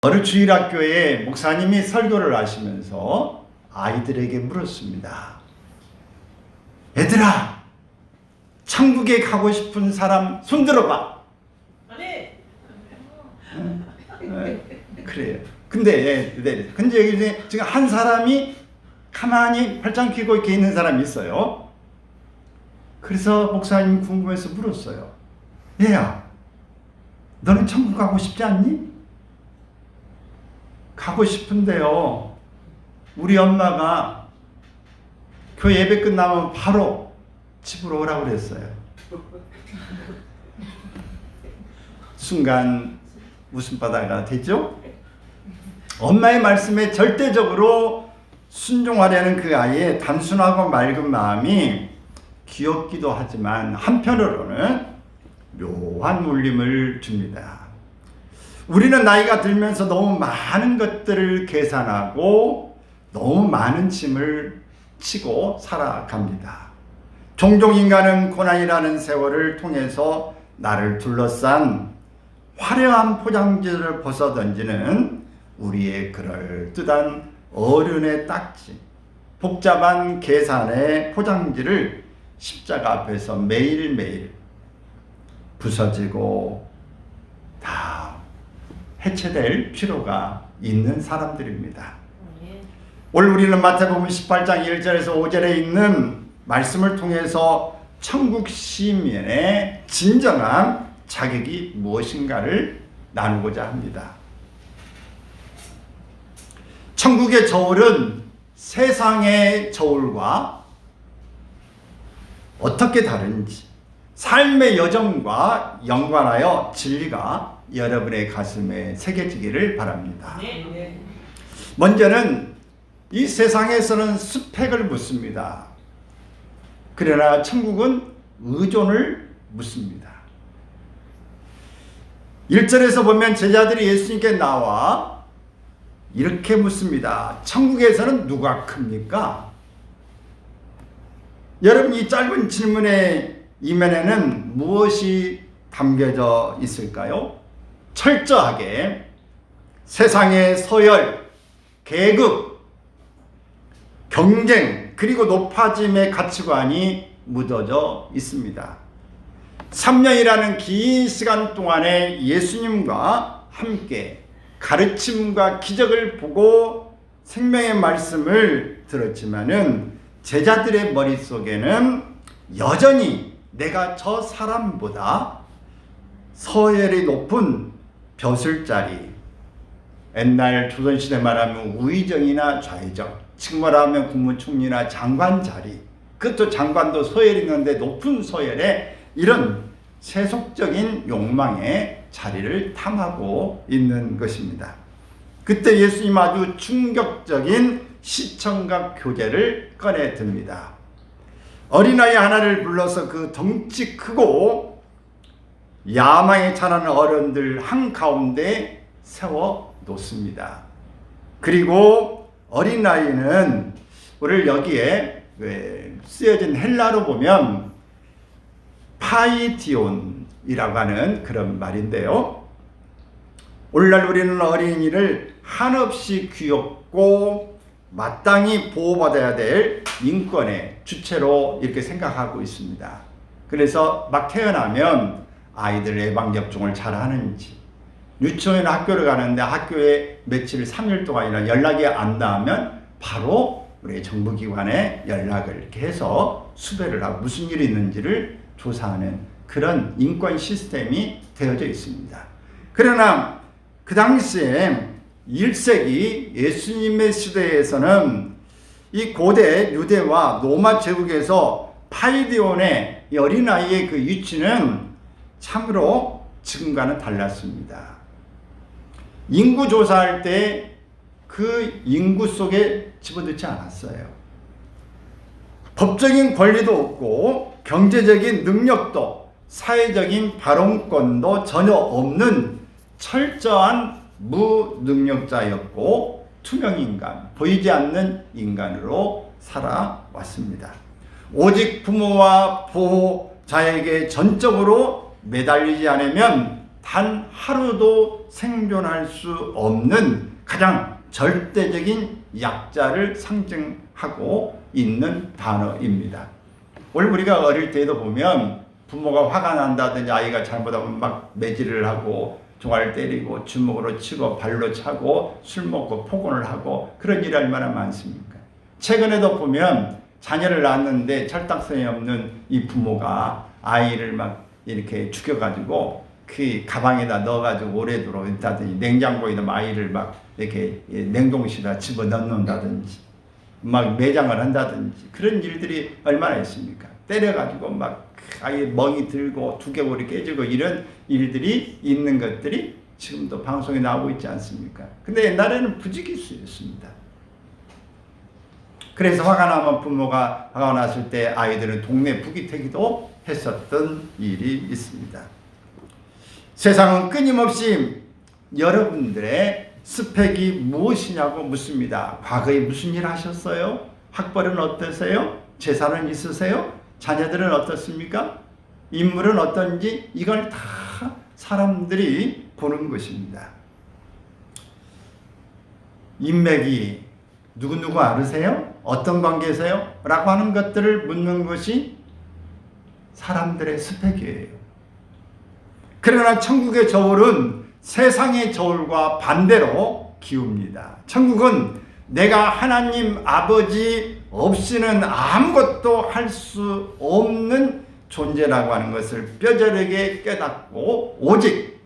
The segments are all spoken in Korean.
어느 주일학교에 목사님이 설교를 하시면서 아이들에게 물었습니다. 얘들아, 천국에 가고 싶은 사람 손 들어봐. 그래요. 근데 여기 지금 한 사람이 가만히 팔짱 끼고 이렇게 있는 사람이 있어요. 그래서 목사님 궁금해서 물었어요. 얘야, 너는 천국 가고 싶지 않니? 가고 싶은데요. 우리 엄마가 교회 예배 끝나면 바로 집으로 오라고 그랬어요. 순간 웃음바다가 되죠? 엄마의 말씀에 절대적으로 순종하려는 그 아이의 단순하고 맑은 마음이 귀엽기도 하지만 한편으로는 묘한 울림을 줍니다. 우리는 나이가 들면서 너무 많은 것들을 계산하고 너무 많은 짐을 치고 살아갑니다. 종종 인간은 고난이라는 세월을 통해서 나를 둘러싼 화려한 포장지를 벗어던지는 우리의 그럴듯한 어른의 딱지, 복잡한 계산의 포장지를 십자가 앞에서 매일매일 부서지고 다 해체될 필요가 있는 사람들입니다. 오늘 우리는 마태복음 18장 1절에서 5절에 있는 말씀을 통해서 천국 시민의 진정한 자격이 무엇인가를 나누고자 합니다. 천국의 저울은 세상의 저울과 어떻게 다른지 삶의 여정과 연관하여 진리가 여러분의 가슴에 새겨지기를 바랍니다. 먼저는 이 세상에서는 스펙을 묻습니다. 그러나 천국은 의존을 묻습니다. 1절에서 보면 제자들이 예수님께 나와 이렇게 묻습니다. 천국에서는 누가 큽니까? 여러분, 이 짧은 질문의 이면에는 무엇이 담겨져 있을까요? 철저하게 세상의 서열, 계급, 경쟁, 그리고 높아짐의 가치관이 묻어져 있습니다. 3년이라는 긴 시간 동안에 예수님과 함께 가르침과 기적을 보고 생명의 말씀을 들었지만은 제자들의 머릿속에는 여전히 내가 저 사람보다 서열이 높은 벼슬자리, 옛날 조선시대 말하면 우의정이나 좌의정, 지금 말하면 국무총리나 장관 자리, 그것도 장관도 서열이 있는데 높은 서열에 이런 세속적인 욕망의 자리를 탐하고 있는 것입니다. 그때 예수님 아주 충격적인 시청각 교재를 꺼내 듭니다. 어린아이 하나를 불러서 그 덩치 크고 야망에 찬하는 어른들 한가운데 세워 놓습니다. 그리고 어린아이는 오늘 여기에 쓰여진 헬라로 보면 파이디온이라고 하는 그런 말인데요. 오늘날 우리는 어린이를 한없이 귀엽고 마땅히 보호받아야 될 인권의 주체로 이렇게 생각하고 있습니다. 그래서 막 태어나면 아이들 예방접종을 잘 하는지, 유치원이나 학교를 가는데 학교에 며칠 3일 동안이나 연락이 안 닿으면 바로 우리 정부기관에 연락을 이렇게 해서 수배를 하고 무슨 일이 있는지를 조사하는 그런 인권 시스템이 되어져 있습니다. 그러나 그 당시에 1세기 예수님의 시대에서는 이 고대 유대와 로마 제국에서 파이디온의 어린아이의 그 위치는 참으로 지금과는 달랐습니다. 인구 조사할 때 그 인구 속에 집어넣지 않았어요. 법적인 권리도 없고 경제적인 능력도 사회적인 발언권도 전혀 없는 철저한 무능력자였고 투명인간, 보이지 않는 인간으로 살아왔습니다. 오직 부모와 보호자에게 전적으로 매달리지 않으면 단 하루도 생존할 수 없는 가장 절대적인 약자를 상징하고 있는 단어입니다. 오늘 우리가 어릴 때도 보면 부모가 화가 난다든지 아이가 잘못하면 막 매질을 하고 종아리를 때리고 주먹으로 치고 발로 차고 술 먹고 폭언을 하고 그런 일이 얼마나 많습니까? 최근에도 보면 자녀를 낳았는데 철딱선이 없는 이 부모가 아이를 막 이렇게 죽여가지고 그 가방에다 넣어가지고 오래도록 있다든지 냉장고에다 아이를 막 이렇게 냉동실에 집어넣는다든지 막 매장을 한다든지 그런 일들이 얼마나 있습니까? 때려가지고 막 아예 멍이 들고 두개골이 깨지고 이런 일들이 있는 것들이 지금도 방송에 나오고 있지 않습니까? 근데 옛날에는 부지기수였습니다. 그래서 화가 나면 부모가 화가 났을 때 아이들은 동네 부기태기도 했었던 일이 있습니다. 세상은 끊임없이 여러분들의 스펙이 무엇이냐고 묻습니다. 과거에 무슨 일 하셨어요? 학벌은 어떠세요? 재산은 있으세요? 자녀들은 어떻습니까? 인물은 어떤지 이걸 다 사람들이 보는 것입니다. 인맥이 누구누구 아르세요? 어떤 관계세요? 라고 하는 것들을 묻는 것이 사람들의 스펙이에요. 그러나 천국의 저울은 세상의 저울과 반대로 기웁니다. 천국은 내가 하나님 아버지 없이는 아무것도 할 수 없는 존재라고 하는 것을 뼈저리게 깨닫고 오직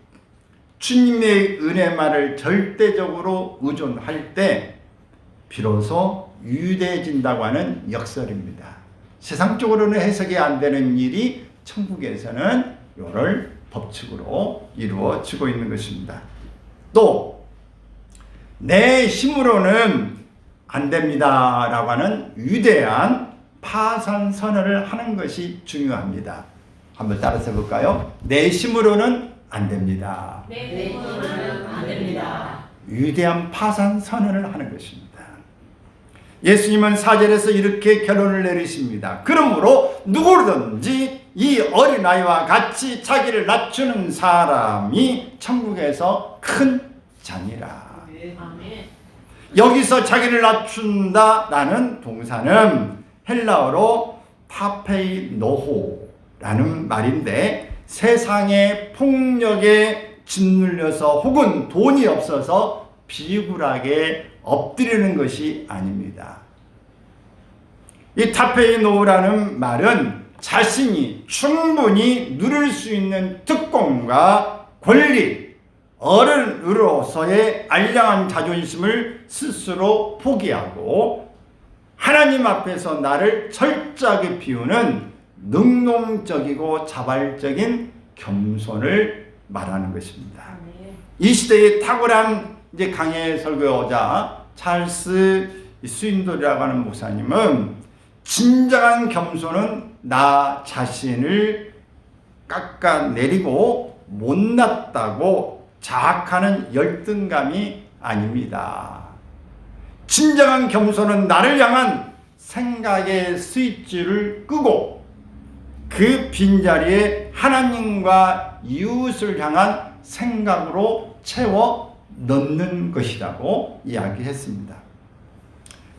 주님의 은혜만을 절대적으로 의존할 때 비로소 유대해진다고 하는 역설입니다. 세상적으로는 해석이 안 되는 일이 천국에서는 이를 법칙으로 이루어지고 있는 것입니다. 또 내 힘으로는 안 됩니다 라고 하는 위대한 파산 선언을 하는 것이 중요합니다. 한번 따라서 볼까요? 내 힘으로는 안 됩니다. 내 힘으로는 안 됩니다. 위대한 파산 선언을 하는 것입니다. 예수님은 4절에서 이렇게 결론을 내리십니다. 그러므로 누구든지 이 어린아이와 같이 자기를 낮추는 사람이 천국에서 큰 자니라. 아멘. 여기서 자기를 낮춘다라는 동사는 헬라어로 파페이노호라는 말인데 세상의 폭력에 짓눌려서 혹은 돈이 없어서 비굴하게 엎드리는 것이 아닙니다. 이 타페이노라는 말은 자신이 충분히 누릴 수 있는 특권과 권리, 어른으로서의 알량한 자존심을 스스로 포기하고 하나님 앞에서 나를 철저하게 비우는 능동적이고 자발적인 겸손을 말하는 것입니다. 이 시대의 탁월한 강해 설교자 찰스 스윈돌이라고 하는 목사님은 진정한 겸손은 나 자신을 깎아내리고 못났다고 자학하는 열등감이 아닙니다. 진정한 겸손은 나를 향한 생각의 스위치를 끄고 그 빈자리에 하나님과 이웃을 향한 생각으로 채워 넣는 것이라고 이야기했습니다.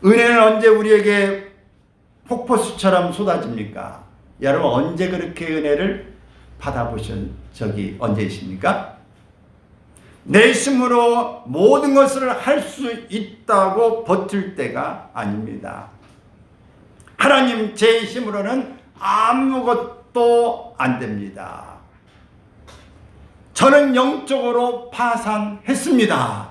은혜는 언제 우리에게 폭포수처럼 쏟아집니까? 여러분 언제 그렇게 은혜를 받아보신 적이 언제 있습니까? 내 힘으로 모든 것을 할 수 있다고 버틸 때가 아닙니다. 하나님 제 힘으로는 아무것도 안 됩니다. 저는 영적으로 파산했습니다.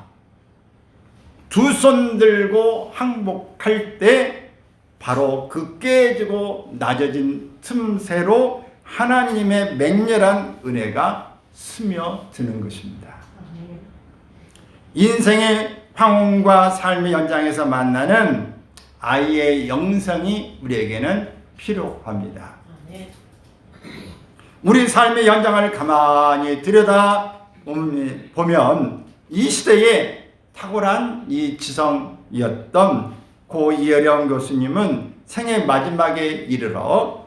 두 손 들고 항복할 때 바로 그 깨지고 낮아진 틈새로 하나님의 맹렬한 은혜가 스며드는 것입니다. 인생의 황혼과 삶의 연장에서 만나는 아이의 영성이 우리에게는 필요합니다. 우리 삶의 연장을 가만히 들여다보면 이 시대에 탁월한 이 지성이었던 고 이어령 교수님은 생애 마지막에 이르러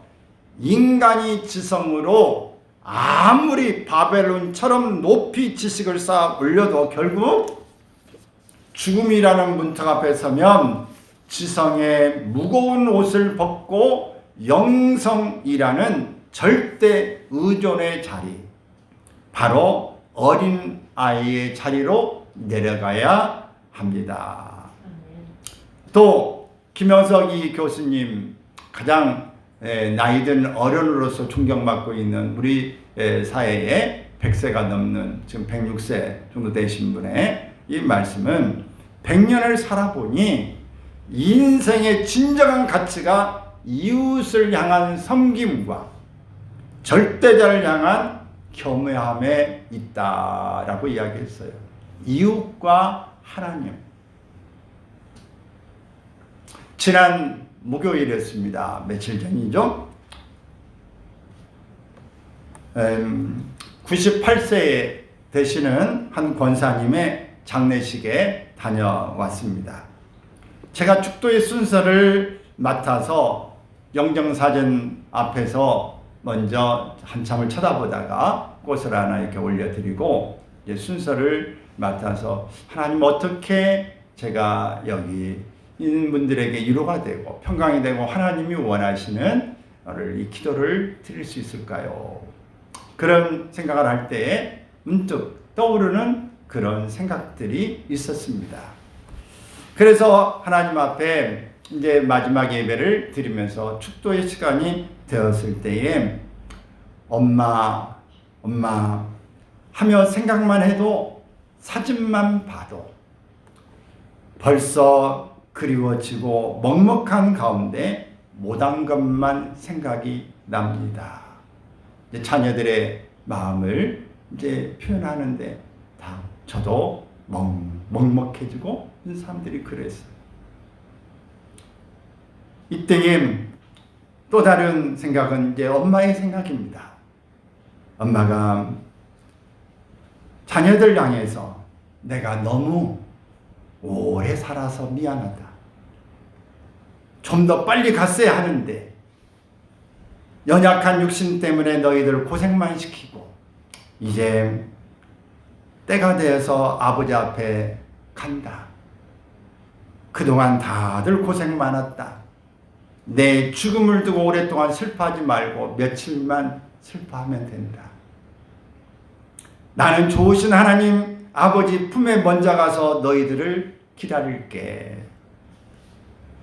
인간이 지성으로 아무리 바벨론처럼 높이 지식을 쌓아 올려도 결국 죽음이라는 문턱 앞에 서면 지성의 무거운 옷을 벗고 영성이라는 절대 의존의 자리, 바로 어린 아이의 자리로 내려가야 합니다. 또 김영석이 교수님, 가장 나이든 어른으로서 존경받고 있는 우리 사회에 100세가 넘는 지금 106세 정도 되신 분의 이 말씀은 100년을 살아보니 인생의 진정한 가치가 이웃을 향한 섬김과 절대자를 향한 겸허함에 있다라고 이야기했어요. 이웃과 하나님. 지난 목요일이었습니다. 며칠 전이죠. 98세 되시는 한 권사님의 장례식에 다녀왔습니다. 제가 축도의 순서를 맡아서 영정사전 앞에서 먼저 한참을 쳐다보다가 꽃을 하나 이렇게 올려드리고 이제 순서를 맡아서 하나님 어떻게 제가 여기 있는 분들에게 위로가 되고 평강이 되고 하나님이 원하시는 이 기도를 드릴 수 있을까요? 그런 생각을 할 때에 문득 떠오르는 그런 생각들이 있었습니다. 그래서 하나님 앞에 이제 마지막 예배를 드리면서 축도의 시간이 되었을 때에 엄마 하며 생각만 해도 사진만 봐도 벌써 그리워지고 먹먹한 가운데 못한 것만 생각이 납니다. 이제 자녀들의 마음을 이제 표현하는데 다 저도 먹먹해지고 사람들이 그랬어요. 이때에 또 다른 생각은 이제 엄마의 생각입니다. 엄마가 자녀들 향해서 내가 너무 오래 살아서 미안하다. 좀 더 빨리 갔어야 하는데 연약한 육신 때문에 너희들 고생만 시키고 이제 때가 되어서 아버지 앞에 간다. 그동안 다들 고생 많았다. 내 죽음을 두고 오랫동안 슬퍼하지 말고 며칠만 슬퍼하면 된다. 나는 좋으신 하나님 아버지 품에 먼저 가서 너희들을 기다릴게.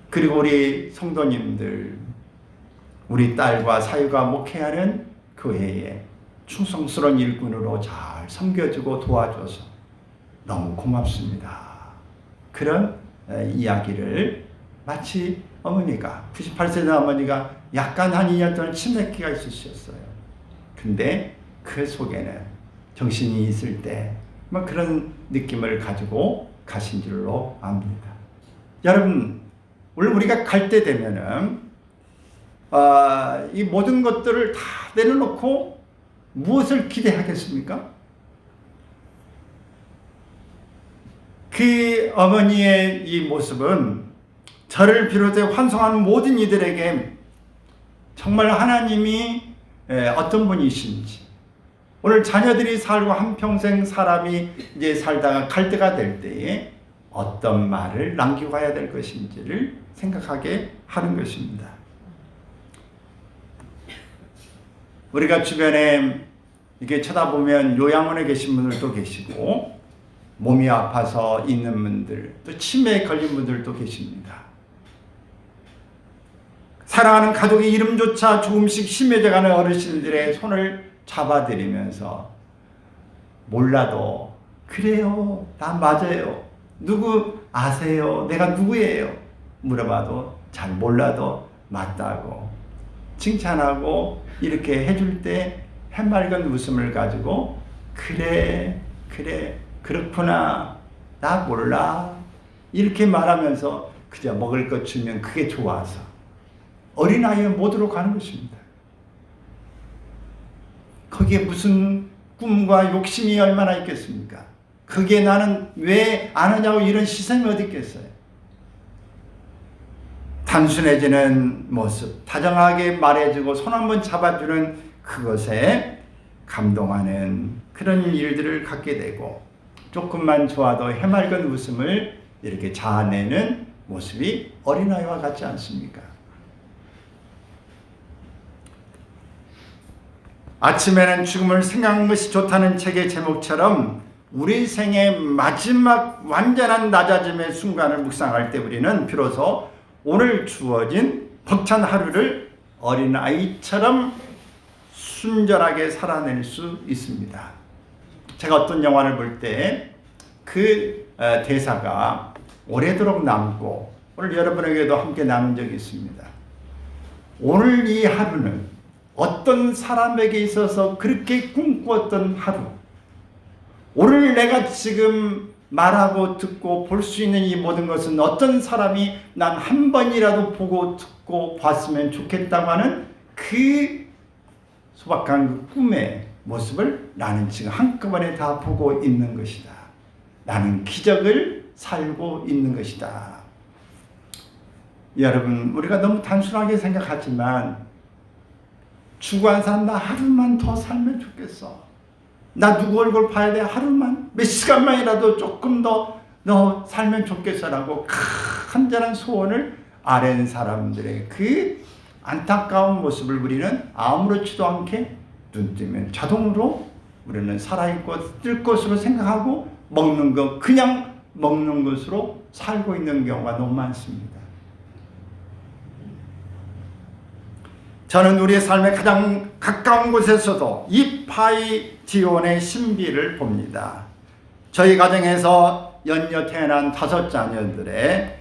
그리고 우리 성도님들, 우리 딸과 사유가 목회하는 교회에 충성스러운 일꾼으로 잘 섬겨주고 도와줘서 너무 고맙습니다. 그런 이야기를 마치 어머니가 98세 된 어머니가 약간 한 2년 동안 치매기가 있으셨어요. 근데 그 속에는 정신이 있을 때 뭐 그런 느낌을 가지고 가신 줄로 압니다. 여러분, 오늘 우리가 갈 때 되면은 이 모든 것들을 다 내려놓고 무엇을 기대하겠습니까? 그 어머니의 이 모습은 저를 비롯해 환송하는 모든 이들에게 정말 하나님이 어떤 분이신지, 오늘 자녀들이 살고 한평생 사람이 이제 살다가 갈 때가 될 때에 어떤 말을 남기고 가야 될 것인지를 생각하게 하는 것입니다. 우리가 주변에 이렇게 쳐다보면 요양원에 계신 분들도 계시고 몸이 아파서 있는 분들, 또 치매에 걸린 분들도 계십니다. 사랑하는 가족의 이름조차 조금씩 심해져가는 어르신들의 손을 잡아드리면서 몰라도 그래요, 나 맞아요, 누구 아세요, 내가 누구예요 물어봐도 잘 몰라도 맞다고 칭찬하고 이렇게 해줄 때 해맑은 웃음을 가지고 그래 그렇구나, 나 몰라 이렇게 말하면서 그저 먹을 것 주면 그게 좋아서 어린아이의 모드로 가는 것입니다. 거기에 무슨 꿈과 욕심이 얼마나 있겠습니까? 그게 나는 왜 안 하냐고 이런 시선이 어디 있겠어요? 단순해지는 모습, 다정하게 말해주고 손 한번 잡아주는 그것에 감동하는 그런 일들을 갖게 되고, 조금만 좋아도 해맑은 웃음을 이렇게 자아내는 모습이 어린아이와 같지 않습니까? 아침에는 죽음을 생각하는 것이 좋다는 책의 제목처럼 우리 생의 마지막 완전한 낮아짐의 순간을 묵상할 때 우리는 비로소 오늘 주어진 벅찬 하루를 어린아이처럼 순전하게 살아낼 수 있습니다. 제가 어떤 영화를 볼 때 그 대사가 오래도록 남고, 오늘 여러분에게도 함께 남은 적이 있습니다. 오늘 이 하루는 어떤 사람에게 있어서 그렇게 꿈꾸었던 하루, 오늘 내가 지금 말하고 듣고 볼 수 있는 이 모든 것은 어떤 사람이 난 한 번이라도 보고 듣고 봤으면 좋겠다고 하는 그 소박한 그 꿈의 모습을 나는 지금 한꺼번에 다 보고 있는 것이다. 나는 기적을 살고 있는 것이다. 여러분, 우리가 너무 단순하게 생각하지만 주관 산 나 하루만 더 살면 좋겠어. 나 누구 얼굴 봐야 돼. 하루만, 몇 시간만이라도 조금 더 살면 좋겠어라고 간절한 소원을 아는 사람들의 그 안타까운 모습을 우리는 아무렇지도 않게 눈 뜨면 자동으로 우리는 살아있고 뜰 것으로 생각하고 먹는 것, 그냥 먹는 것으로 살고 있는 경우가 너무 많습니다. 저는 우리의 삶의 가장 가까운 곳에서도 이 파이디온의 신비를 봅니다. 저희 가정에서 연이어 태어난 5 자녀들의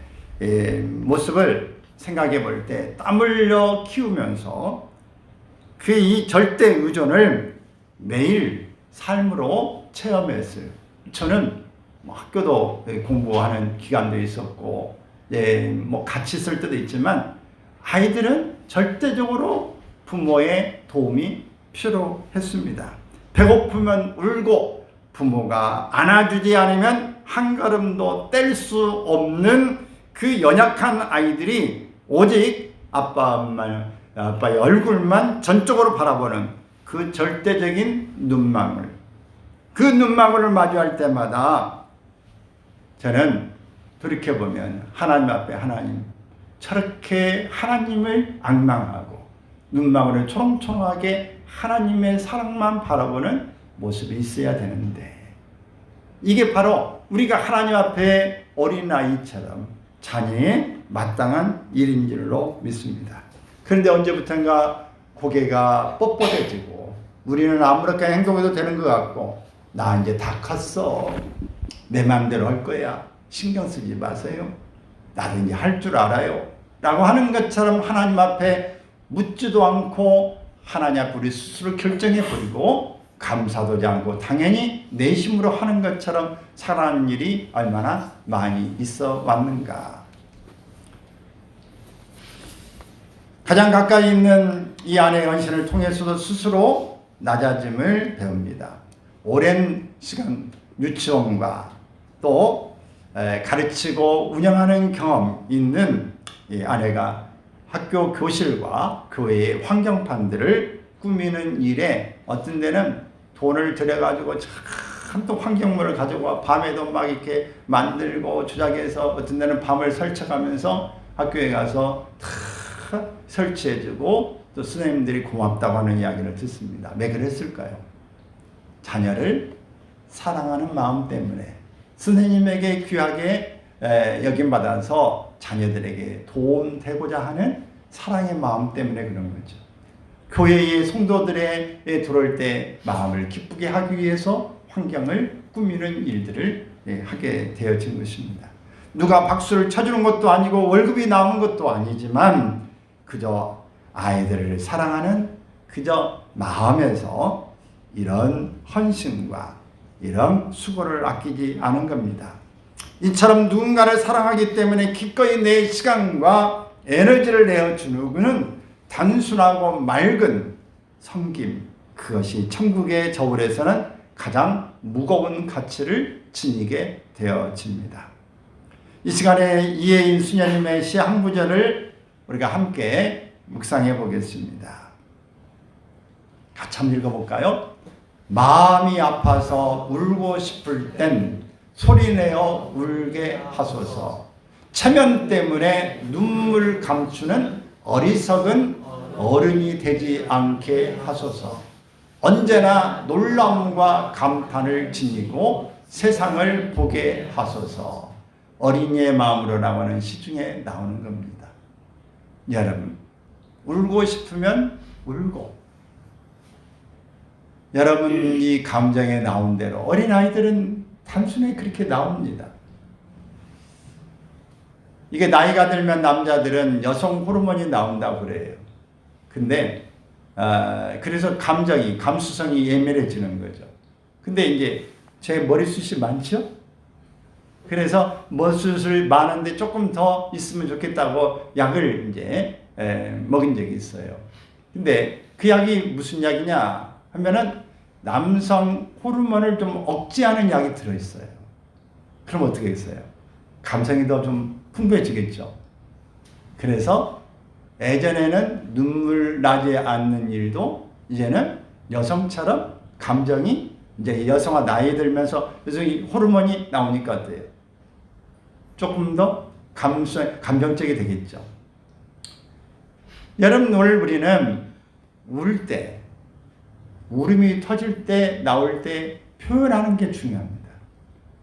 모습을 생각해 볼 때 땀 흘려 키우면서 그 이 절대 의존을 매일 삶으로 체험했어요. 저는 학교도 공부하는 기간도 있었고, 같이 있을 때도 있지만 아이들은 절대적으로 부모의 도움이 필요했습니다. 배고프면 울고 부모가 안아주지 않으면 한 걸음도 뗄 수 없는 그 연약한 아이들이 오직 아빠의 얼굴만 전적으로 바라보는 그 절대적인 눈망울, 그 눈망울을 마주할 때마다 저는 돌이켜보면 하나님 앞에 하나님, 저렇게 하나님을 앙망하고 눈망울을 초롱초롱하게 하나님의 사랑만 바라보는 모습이 있어야 되는데, 이게 바로 우리가 하나님 앞에 어린아이처럼 자녀의 마땅한 일인 줄로 믿습니다. 그런데 언제부턴가 고개가 뻣뻣해지고 우리는 아무렇게 행동해도 되는 것 같고, 나 이제 다 컸어, 내 마음대로 할 거야, 신경 쓰지 마세요, 나도 이제 할 줄 알아요 라고 하는 것처럼 하나님 앞에 묻지도 않고 하나님 앞에 우리 스스로 결정해 버리고 감사도 하지 않고 당연히 내심으로 하는 것처럼 살아가는 일이 얼마나 많이 있어 왔는가. 가장 가까이 있는 이 아내의 헌신을 통해서도 스스로 낮아짐을 배웁니다. 오랜 시간 유치원과 또 가르치고 운영하는 경험 있는 이 아내가 학교 교실과 교회의 환경판들을 꾸미는 일에 어떤 데는 돈을 들여가지고 참 또 환경물을 가지고 밤에도 막 이렇게 만들고 조작해서 어떤 데는 밤을 설쳐가면서 학교에 가서 다 설치해주고 또 선생님들이 고맙다고 하는 이야기를 듣습니다. 왜 그랬을까요? 자녀를 사랑하는 마음 때문에, 선생님에게 귀하게 여김받아서 자녀들에게 도움되고자 하는 사랑의 마음 때문에 그런 거죠. 교회의 성도들에 들어올 때 마음을 기쁘게 하기 위해서 환경을 꾸미는 일들을 하게 되어진 것입니다. 누가 박수를 쳐주는 것도 아니고 월급이 나오는 것도 아니지만 그저 아이들을 사랑하는 그저 마음에서 이런 헌신과 이런 수고를 아끼지 않은 겁니다. 이처럼 누군가를 사랑하기 때문에 기꺼이 내 시간과 에너지를 내어주는 그는 단순하고 맑은 섬김, 그것이 천국의 저울에서는 가장 무거운 가치를 지니게 되어집니다. 이 시간에 이혜인 수녀님의 시 한 구절을 우리가 함께 묵상해 보겠습니다. 같이 한번 읽어볼까요? 마음이 아파서 울고 싶을 땐 소리내어 울게 하소서. 체면 때문에 눈물 감추는 어리석은 어른이 되지 않게 하소서. 언제나 놀라움과 감탄을 지니고 세상을 보게 하소서. 어린이의 마음으로 나오는 시중에 나오는 겁니다. 여러분, 울고 싶으면 울고, 여러분이 감정에 나온 대로, 어린아이들은 단순히 그렇게 나옵니다. 이게 나이가 들면 남자들은 여성 호르몬이 나온다고 그래요. 근데 그래서 감수성이 예민해지는 거죠. 근데 이제 제 머리숱이 많죠? 그래서 머리숱을 많은데 조금 더 있으면 좋겠다고 약을 이제 먹은 적이 있어요. 근데 그 약이 무슨 약이냐 하면은 남성 호르몬을 좀 억제하는 약이 들어있어요. 그럼 어떻게 했어요? 감성이 더 좀 풍부해지겠죠. 그래서 예전에는 눈물 나지 않는 일도 이제는 여성처럼 감정이 이제 여성화 나이 들면서 여성이 호르몬이 나오니까 어때요? 조금 더 감정적이 되겠죠. 여러분, 오늘 우리는 울 때, 울음이 터질 때, 나올 때 표현하는 게 중요합니다.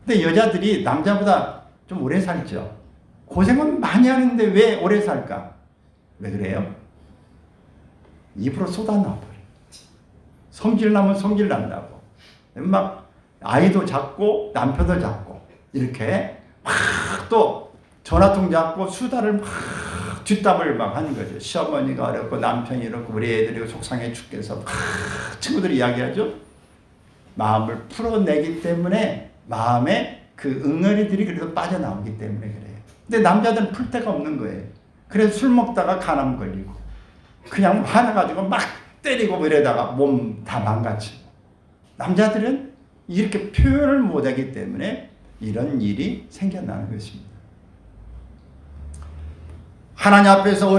근데 여자들이 남자보다 좀 오래 살죠. 고생은 많이 하는데 왜 오래 살까? 왜 그래요? 입으로 쏟아놔버려. 성질 나면 성질 난다고. 막 아이도 잡고 남편도 잡고 이렇게 막 또 전화통 잡고 수다를 막 뒷담을 막 하는 거죠. 시어머니가 어렵고 남편이 이렇고 우리 애들이 속상해 죽겠어. 막 친구들이 이야기하죠. 마음을 풀어내기 때문에 마음에 그 응어리들이 그래도 빠져나오기 때문에 그래요. 근데 남자들은 풀 데가 없는 거예요. 그래서 술 먹다가 간암 걸리고 그냥 화나가지고 막 때리고 이러다가 몸 다 망가지고. 남자들은 이렇게 표현을 못하기 때문에 이런 일이 생겨나는 것입니다. 하나님 앞에서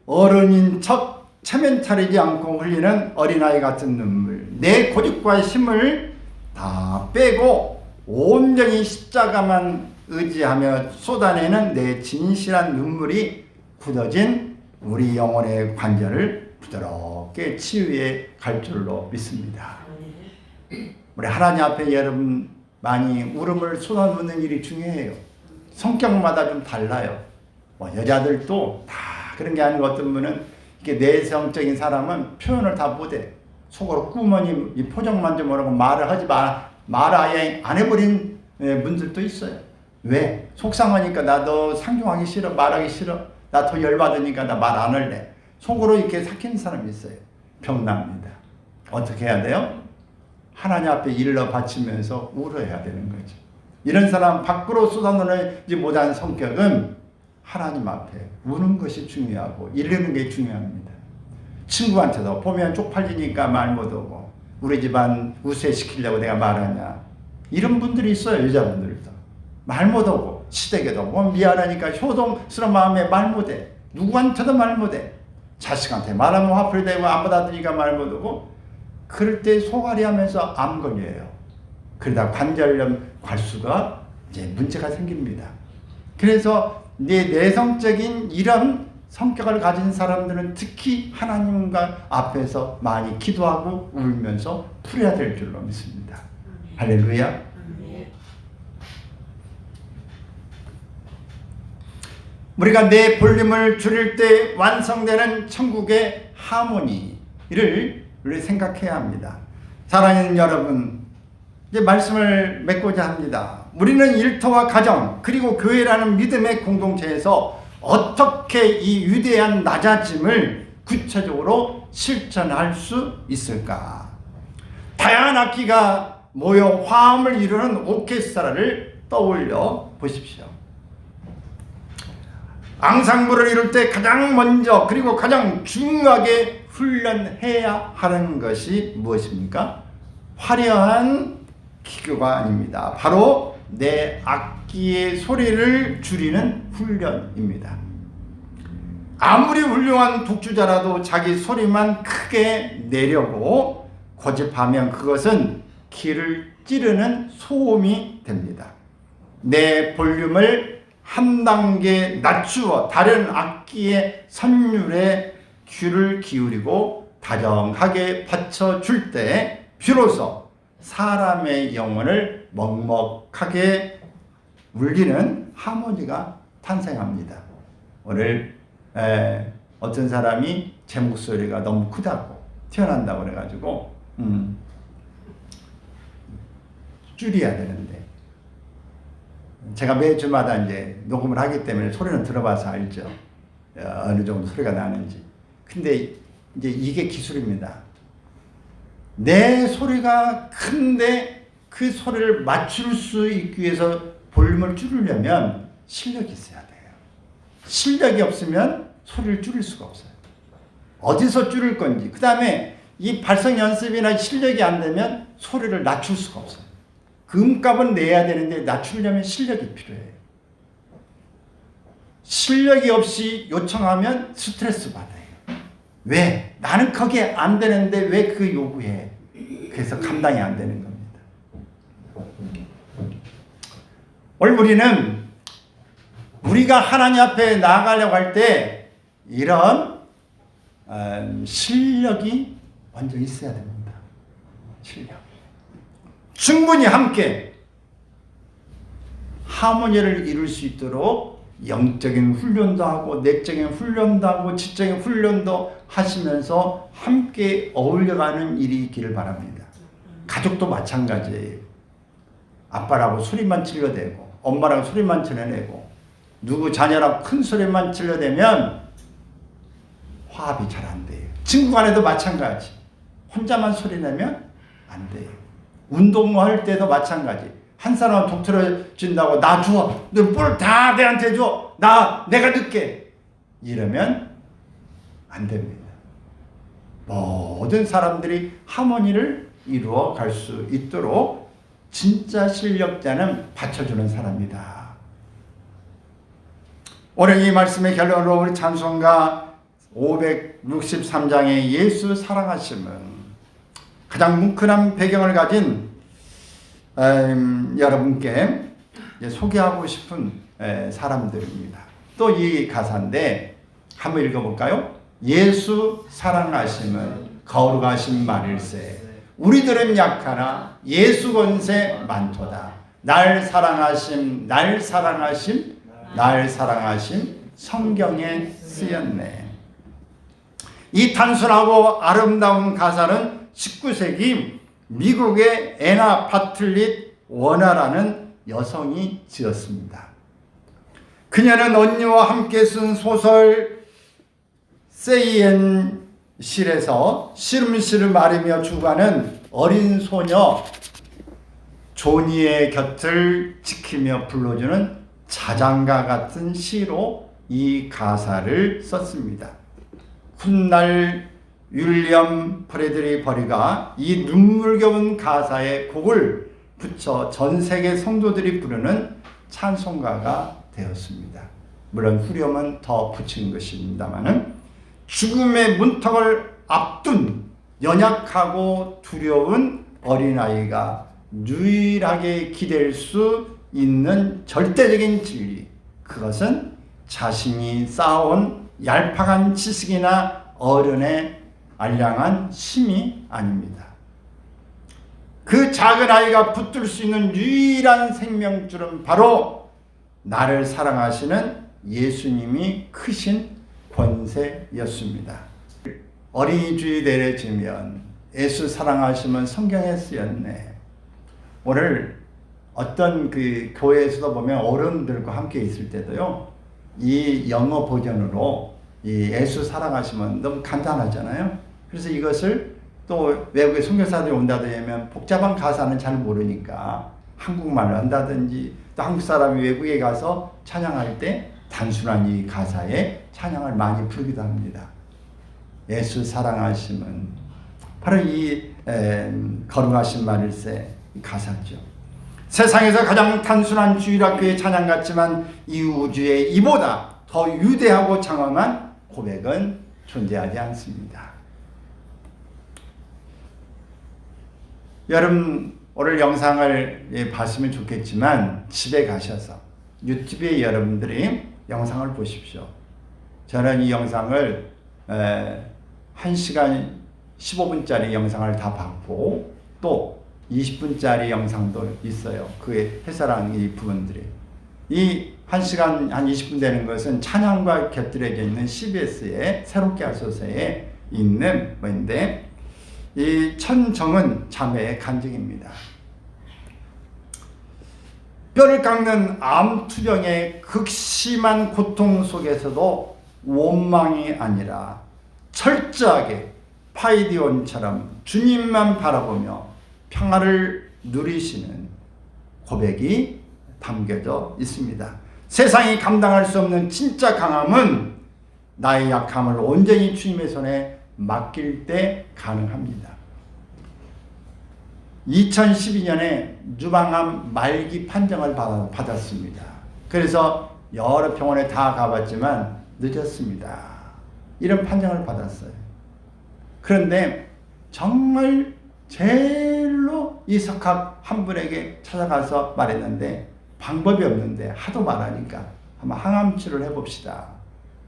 어른인 척 체면 차리지 않고 흘리는 어린아이 같은 눈물, 내 고집과 힘을 다 빼고 온전히 십자가만 의지하며 쏟아내는 내 진실한 눈물이 굳어진 우리 영혼의 관절을 부드럽게 치유해 갈 줄로 믿습니다. 우리 하나님 앞에 여러분 많이 울음을 쏟아놓는 일이 중요해요. 성격마다 좀 달라요. 여자들도 다 그런 게 아니고 어떤 분은 이렇게 내성적인 사람은 표현을 다 못해. 속으로 꾸머니 이 표정만 좀 모르고 말을 하지 말 아예 안 해버린 분들도 있어요. 왜? 속상하니까 나 너 상종하기 싫어, 말하기 싫어, 나 더 열받으니까 나 말 안 할래. 속으로 이렇게 삭히는 사람이 있어요. 병납니다. 어떻게 해야 돼요? 하나님 앞에 일러 바치면서 울어야 되는 거죠. 이런 사람 밖으로 쏟아내지 못한 성격은 하나님 앞에 우는 것이 중요하고 이르는 게 중요합니다. 친구한테도 보면 쪽팔리니까 말 못하고 우리 집안 우세시키려고 내가 말하냐. 이런 분들이 있어요. 여자분들도. 말 못하고 시댁에도 뭐 미안하니까 효동스러운 마음에 말 못해. 누구한테도 말 못해. 자식한테 말하면 화풀이 되고 안 받아들이니까 말 못하고 그럴 때 소갈이 하면서 암 걸려요. 그러다 관절염 괄수가 이제 문제가 생깁니다. 그래서 내성적인 이런 성격을 가진 사람들은 특히 하나님과 앞에서 많이 기도하고 울면서 풀어야 될 줄로 믿습니다. 할렐루야. 우리가 내 볼륨을 줄일 때 완성되는 천국의 하모니를 우리 생각해야 합니다. 사랑하는 여러분, 이제 말씀을 맺고자 합니다. 우리는 일터와 가정 그리고 교회라는 믿음의 공동체에서 어떻게 이 위대한 낮아짐을 구체적으로 실천할 수 있을까? 다양한 악기가 모여 화음을 이루는 오케스트라를 떠올려 보십시오. 앙상블을 이룰 때 가장 먼저 그리고 가장 중요하게 훈련해야 하는 것이 무엇입니까? 화려한 기교가 아닙니다. 바로 내 악기의 소리를 줄이는 훈련입니다. 아무리 훌륭한 독주자라도 자기 소리만 크게 내려고 고집하면 그것은 귀를 찌르는 소음이 됩니다. 내 볼륨을 한 단계 낮추어 다른 악기의 선율에 귀를 기울이고 다정하게 받쳐줄 때 비로소 사람의 영혼을 먹먹하게 울리는 하모니가 탄생합니다. 오늘 어떤 사람이 제 목소리가 너무 크다고 튀어난다고 그래가지고 줄여야 되는데 제가 매주마다 이제 녹음을 하기 때문에 소리는 들어봐서 알죠. 어느 정도 소리가 나는지. 근데 이제 이게 기술입니다. 내 소리가 큰데 그 소리를 맞출 수 있기 위해서 볼륨을 줄이려면 실력이 있어야 돼요. 실력이 없으면 소리를 줄일 수가 없어요. 어디서 줄일 건지. 그 다음에 이 발성 연습이나 실력이 안 되면 소리를 낮출 수가 없어요. 그 음값은 내야 되는데 낮추려면 실력이 필요해요. 실력이 없이 요청하면 스트레스 받아요. 왜? 나는 거기에 안 되는데 왜 그 요구해? 그래서 감당이 안 되는 겁니다. 오늘 우리는 우리가 하나님 앞에 나아가려고 할 때 이런 실력이 먼저 있어야 됩니다. 실력. 충분히 함께 하모니를 이룰 수 있도록 영적인 훈련도 하고 내적인 훈련도 하고 지적인 훈련도 하시면서 함께 어울려가는 일이 있기를 바랍니다. 가족도 마찬가지예요. 아빠라고 소리만 질러대고 엄마라고 소리만 질러내고 누구 자녀라고 큰 소리만 질러대면 화합이 잘 안 돼요. 친구 간에도 마찬가지. 혼자만 소리내면 안 돼요. 운동할 때도 마찬가지. 한 사람은 독 틀어진다고 나 줘. 너 볼 다 내한테 줘. 내가 늦게. 이러면 안 됩니다. 모든 사람들이 하모니를 이루어 갈 수 있도록 진짜 실력자는 받쳐주는 사람이다. 오늘 이 말씀의 결론으로 우리 찬송가 563장의 예수 사랑하심은 가장 뭉클한 배경을 가진 여러분께 소개하고 싶은 사람들입니다. 또 이 가사인데 한번 읽어볼까요? 예수 사랑하심은 거룩하신 말일세 우리들은 약하나 예수 권세 많도다. 날 사랑하심 날 사랑하심 날 사랑하심 성경에 쓰였네. 이 단순하고 아름다운 가사는 19세기 미국의 애나 바틀릿 워너라는 여성이 지었습니다. 그녀는 언니와 함께 쓴 소설 세이엔 실에서 시름시름 말이며 죽어가는 어린 소녀 조니의 곁을 지키며 불러주는 자장가 같은 시로 이 가사를 썼습니다. 훗날 윌리엄 프레드리 버리가 이 눈물겨운 가사에 곡을 붙여 전 세계 성도들이 부르는 찬송가가 되었습니다. 물론 후렴은 더 붙인 것입니다만은 죽음의 문턱을 앞둔 연약하고 두려운 어린아이가 유일하게 기댈 수 있는 절대적인 진리, 그것은 자신이 쌓아온 얄팍한 지식이나 어른의 알량한 힘이 아닙니다. 그 작은 아이가 붙들 수 있는 유일한 생명줄은 바로 나를 사랑하시는 예수님이 크신 권세였습니다. 어린이 주일 내려지면 예수 사랑하시면 성경에 쓰였네. 오늘 어떤 그 교회에서도 보면 어른들과 함께 있을 때도요, 이 영어 버전으로 이 예수 사랑하시면 너무 간단하잖아요. 그래서 이것을 또 외국의 선교사들이 온다든지 하면 복잡한 가사는 잘 모르니까 한국말을 한다든지 또 한국 사람이 외국에 가서 찬양할 때 단순한 이 가사에 찬양을 많이 부르기도 합니다. 예수 사랑하심은 바로 이 거룩하신 말일세 가사죠. 세상에서 가장 단순한 주일학교의 찬양 같지만 이 우주에 이보다 더 위대하고 장엄한 고백은 존재하지 않습니다. 여러분 오늘 영상을 봤으면 좋겠지만 집에 가셔서 유튜브에 여러분들이 영상을 보십시오. 저는 이 영상을 1시간 15분짜리 영상을 다 봤고 또 20분짜리 영상도 있어요. 그에 해설한 이 부분들이. 이 1시간 한 20분 되는 것은 찬양과 곁들여져 있는 CBS의 새롭게 하소서에 있는 뭐인데 이 천정은 자매의 간증입니다. 뼈를 깎는 암 투병의 극심한 고통 속에서도 원망이 아니라 철저하게 파이디온처럼 주님만 바라보며 평화를 누리시는 고백이 담겨져 있습니다. 세상이 감당할 수 없는 진짜 강함은 나의 약함을 온전히 주님의 손에 맡길 때 가능합니다. 2012년에 유방암 말기 판정을 받았습니다. 그래서 여러 병원에 다 가봤지만 늦었습니다. 이런 판정을 받았어요. 그런데 정말 제일로 이석학 한 분에게 찾아가서 말했는데 방법이 없는데 하도 말하니까 한번 항암 치료를 해봅시다.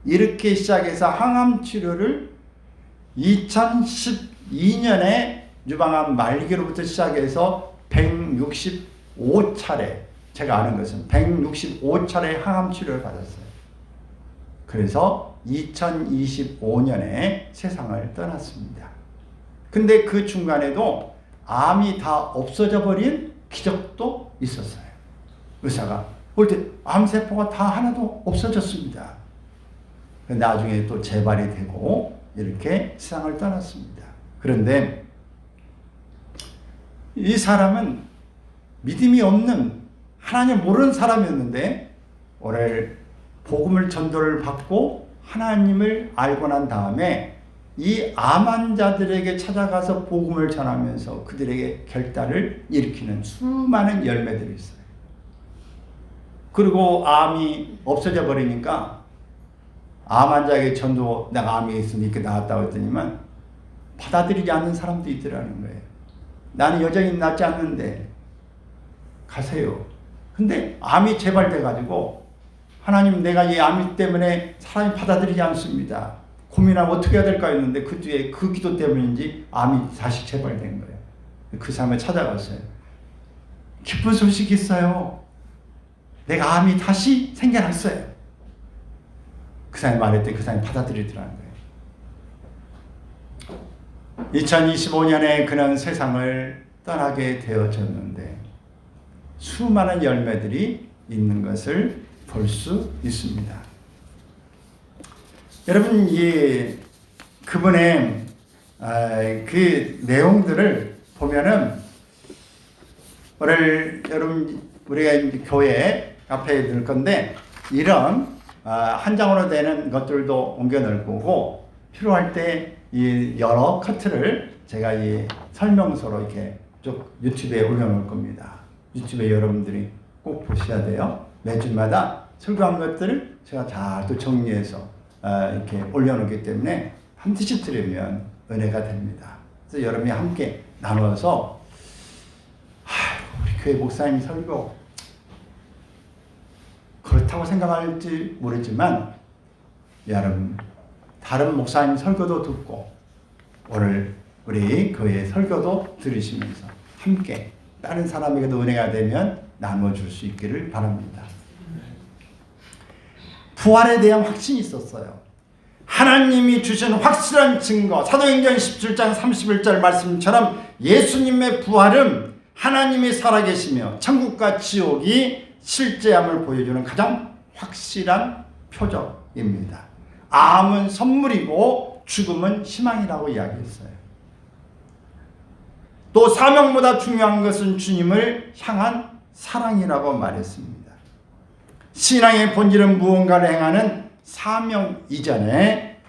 이렇게 시작해서 항암 치료를 2012년에 유방암 말기로부터 시작해서 165차례, 제가 아는 것은 165차례 항암 치료를 받았어요. 그래서 2025년에 세상을 떠났습니다. 근데 그 중간에도 암이 다 없어져 버린 기적도 있었어요. 의사가 볼 때 암세포가 다 하나도 없어졌습니다. 나중에 또 재발이 되고 이렇게 세상을 떠났습니다. 그런데 이 사람은 믿음이 없는 하나님 모르는 사람이었는데 오늘 복음을 전도를 받고 하나님을 알고 난 다음에 이 암 환자들에게 찾아가서 복음을 전하면서 그들에게 결단을 일으키는 수많은 열매들이 있어요. 그리고 암이 없어져 버리니까 암 환자에게 전도 내가 암이 있으니까 나았다고 했더니만 받아들이지 않는 사람도 있더라는 거예요. 나는 여전히 낫지 않는데 가세요. 근데 암이 재발돼가지고 하나님 내가 이 암 때문에 사람이 받아들이지 않습니다. 고민하고 어떻게 해야 될까 했는데 그 뒤에 그 기도 때문인지 암이 다시 재발된 거예요. 그 사람을 찾아갔어요. 기쁜 소식이 있어요. 내가 암이 다시 생겨났어요. 그 사람이 말했더니 그 사람이 받아들이더라는 거예요. 2025년에 그는 세상을 떠나게 되어졌는데 수많은 열매들이 있는 것을 볼 수 있습니다. 여러분, 그분의 그 내용들을 보면은 오늘 여러분 우리가 교회 카페에 넣을 건데 이런 한 장으로 되는 것들도 옮겨 넣을 거고 필요할 때 이 여러 커트를 제가 이 설명서로 이렇게 쭉 유튜브에 올려놓을 겁니다. 유튜브에 여러분들이 꼭 보셔야 돼요. 매주마다 설교한 것들을 제가 잘 또 정리해서 이렇게 올려놓기 때문에 반드시 들으면 은혜가 됩니다. 그래서 여러분이 함께 나눠서 우리 교회 목사님 설교 그렇다고 생각할지 모르지만 여러분 다른 목사님 설교도 듣고 오늘 우리 교회 설교도 들으시면서 함께 다른 사람에게도 은혜가 되면 나눠줄 수 있기를 바랍니다. 부활에 대한 확신이 있었어요. 하나님이 주신 확실한 증거, 사도행전 17장 31절 말씀처럼 예수님의 부활은 하나님이 살아계시며 천국과 지옥이 실제함을 보여주는 가장 확실한 표적입니다. 암은 선물이고 죽음은 희망이라고 이야기했어요. 또 사명보다 중요한 것은 주님을 향한 사랑이라고 말했습니다. 신앙의 본질은 무언가를 행하는 사명 이전에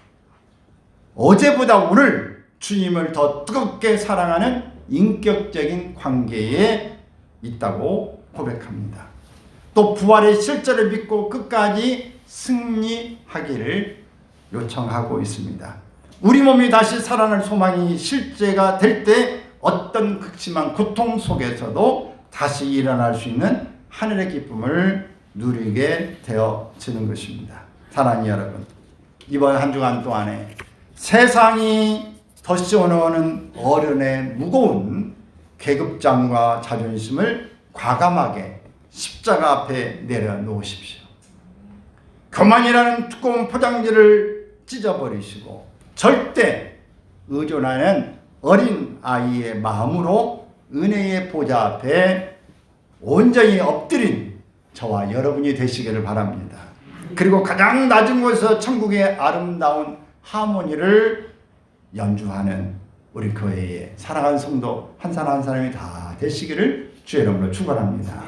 어제보다 오늘 주님을 더 뜨겁게 사랑하는 인격적인 관계에 있다고 고백합니다. 또 부활의 실제를 믿고 끝까지 승리하기를 요청하고 있습니다. 우리 몸이 다시 살아날 소망이 실제가 될 때 어떤 극심한 고통 속에서도 다시 일어날 수 있는 하늘의 기쁨을 누리게 되어지는 것입니다. 사랑하는 여러분, 이번 한 주간 동안에 세상이 덧씌워놓은 어른의 무거운 계급장과 자존심을 과감하게 십자가 앞에 내려놓으십시오. 교만이라는 두꺼운 포장지를 찢어버리시고 절대 의존하는 어린 아이의 마음으로 은혜의 보좌 앞에 온전히 엎드린 저와 여러분이 되시기를 바랍니다. 그리고 가장 낮은 곳에서 천국의 아름다운 하모니를 연주하는 우리 교회의 사랑하는 성도 한 사람 한 사람이 다 되시기를 주의 이름으로 축원합니다.